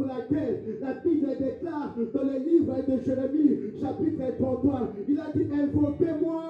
pour laquelle la Bible déclare dans le livre de Jérémie, chapitre 33, il a dit, invoquez-moi,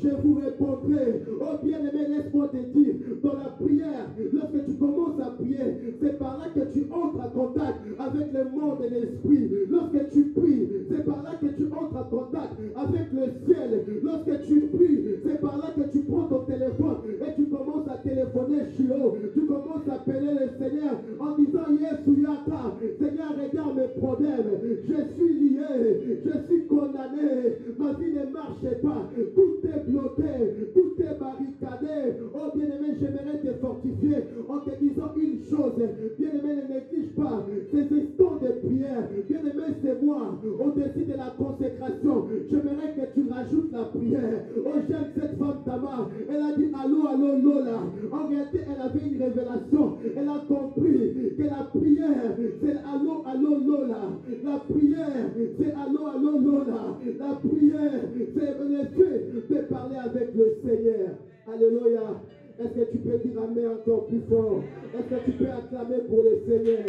je vous répondrai. Oh bien-aimé, laisse-moi te dire, dans la prière, lorsque tu commences à prier, c'est par là que tu entres en contact avec le monde de l'esprit. Lorsque tu pries, c'est par là que tu entres en contact avec le ciel. Lorsque tu pries, c'est par là que tu prends ton téléphone et tu commences à téléphoner Shiloh. Tu commences à appeler le Seigneur en disant Yesu Yaka, Seigneur, regarde mes problèmes. Je suis lié, je suis condamné, ma vie ne marche pas, tout est bloqué, tout est barricadé. Oh bien-aimé, j'aimerais te fortifier en te disant une chose. Bien-aimé, ne néglige pas ces instants de prière. Bien-aimé, c'est moi, au-dessus de la consécration. J'aimerais que tu rajoutes la prière. Oh, j'aime cette femme Tamar. Elle a dit allô, allô, Lola. En réalité, elle avait une révélation. Elle a compris que la prière, c'est allô, allô, Lola. La prière, c'est allô, allô, Lola. La prière, c'est le fait de parler avec le Seigneur. Alléluia. Est-ce que tu peux dire amen encore plus fort? Est-ce que tu peux acclamer pour le Seigneur?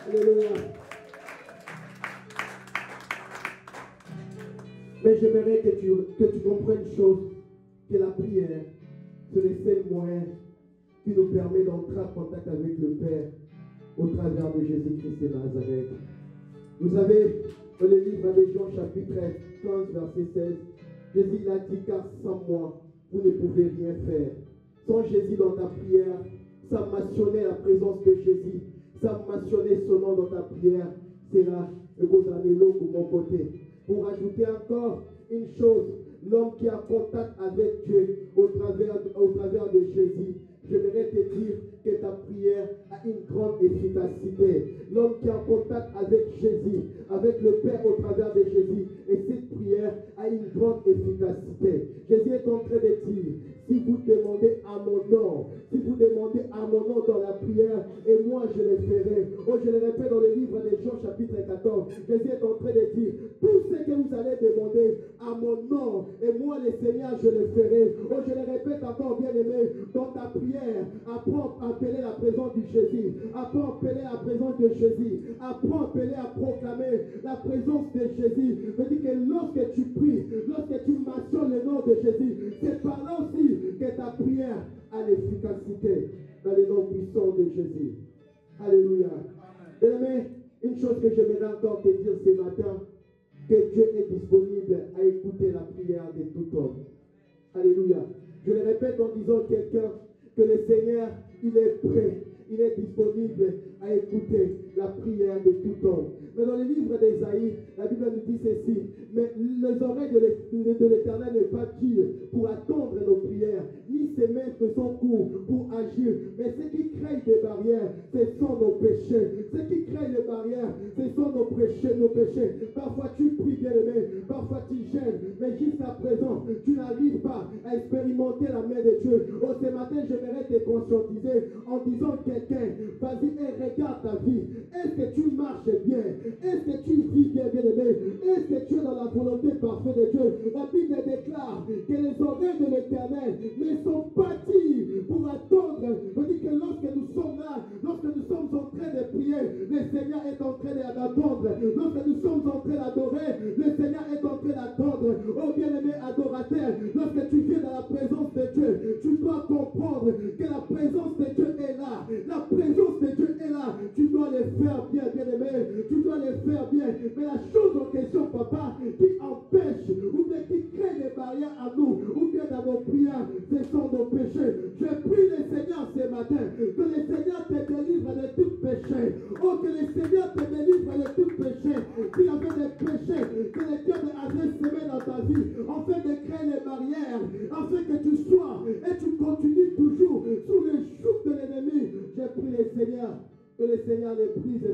Alléluia. Mais j'aimerais que tu comprennes une chose, que la prière, c'est le seul moyen qui nous permet d'entrer en contact avec le Père au travers de Jésus-Christ de Nazareth. Vous savez, dans le livre de Jean chapitre 15, verset 16, Jésus l'a dit, car sans moi, vous ne pouvez rien faire. Sans Jésus dans ta prière, sans mentionner la présence de Jésus, sans mentionner son nom dans ta prière, c'est là que vous allez l'eau de mon côté. Pour ajouter encore une chose, l'homme qui a contact avec Dieu au travers de Jésus, je voudrais te dire que ta prière a une grande efficacité. L'homme qui est en contact avec Jésus, avec le Père au travers de Jésus, et cette prière a une grande efficacité. Jésus est en train de dire, si vous demandez à mon nom, si vous demandez à mon nom dans la prière, et moi je le ferai. Oh, je le répète dans le livre de Jean chapitre 14, Jésus est en train de dire, tout ce que vous allez demander à mon nom, et moi le Seigneur je le ferai. Oh, je le répète encore, bien aimé, dans ta prière, apprends à appeler la présence de Jésus, apprends à appeler la présence de Jésus, apprends à appeler à proclamer la présence de Jésus. Je dis que lorsque tu pries, lorsque tu mentionnes le nom de Jésus, c'est par là aussi que ta prière a l'efficacité dans le nom puissant de Jésus. Alléluia. Bien-aimé, une chose que j'aimerais encore te dire ce matin, que Dieu est disponible à écouter la prière de tout homme. Alléluia. Je le répète en disant à quelqu'un que le Seigneur, il est prêt, il est disponible à écouter la prière de tout homme. Mais dans le livre d'Ésaïe, la Bible nous dit ceci, mais les oreilles de l'Éternel n'est pas dures pour attendre nos prières, ni ses mains ne sont courtes pour agir. Mais ce qui crée des barrières, ce sont nos péchés. Ce qui crée les barrières, ce sont nos péchés. Parfois tu pries bien aimé, parfois tu gênes, mais jusqu'à présent, tu n'arrives pas à expérimenter la main de Dieu. Oh, ce matin, j'aimerais te conscientiser en disant à quelqu'un, vas-y et regarde ta vie. Est-ce que tu marches bien? Est-ce que tu vis bien, bien aimé? Est-ce que tu es dans la volonté parfaite de Dieu? La Bible déclare que les oreilles de l'Éternel ne sont pas dires pour attendre. Je dis que lorsque nous sommes là, lorsque nous sommes en train de prier, le Seigneur est en train d'attendre. Lorsque nous sommes en train d'adorer, le Seigneur est en train d'attendre. Oh bien-aimé adorateur, lorsque tu viens dans la présence de Dieu, tu dois comprendre que la présence de Dieu est là. La présence de Dieu est là. Tu dois le faire bien, bien-aimé. Tu dois le faire bien. Mais la chose en question, papa, qui empêche ou bien qui crée des barrières à nous, ou bien dans nos prières, ce sont nos péchés. Je prie le Seigneur ce matin, que le Seigneur te délivre de tout péché. Oh, que le Seigneur te délivre de tout péché. S'il y avait des péchés que le diable avait semés dans ta vie, afin de créer les barrières, afin que tu sois et tu continues toujours sous le joug de l'ennemi. Je prie le Seigneur, que le Seigneur les brise